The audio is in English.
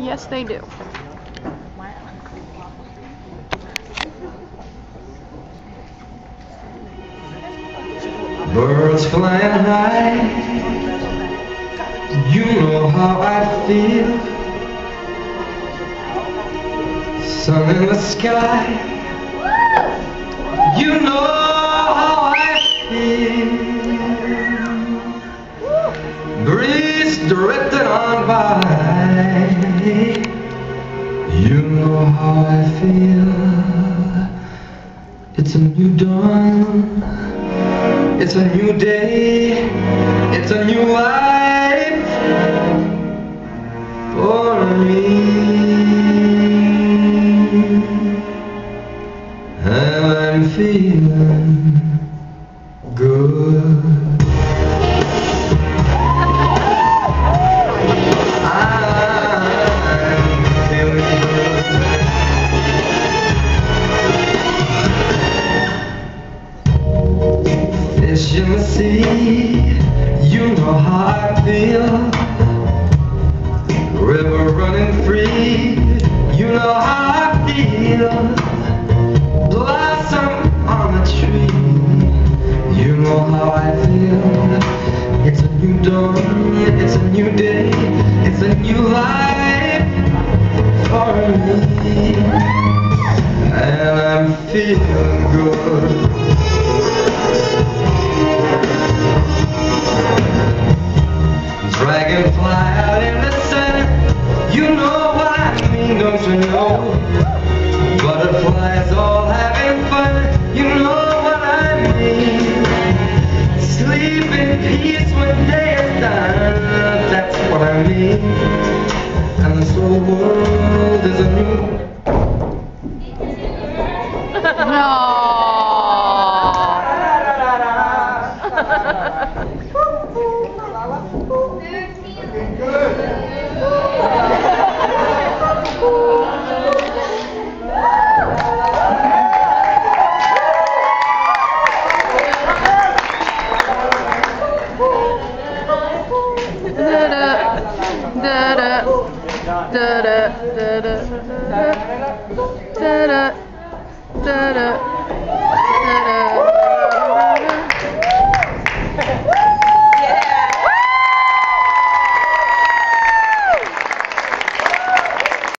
Yes, they do. Birds flying high, you know how I feel. Sun in the sky, you know how I feel. Breeze drifting on by, you know how I feel. It's a new dawn, it's a new day, it's a new life for me. And I'm feeling good. Fish in the sea, you know how I feel. River running free, you know how I feel. Blossom on the tree, you know how I feel. It's a new dawn, it's a new day, it's a new life for me. And I'm feeling good. Dragonfly out in the center, you know what I mean, don't you know? Butterflies all having fun, you know what I mean. Sleep in peace when day is done, that's what I mean. And this whole world is a new... No. Da da da da da da da da da.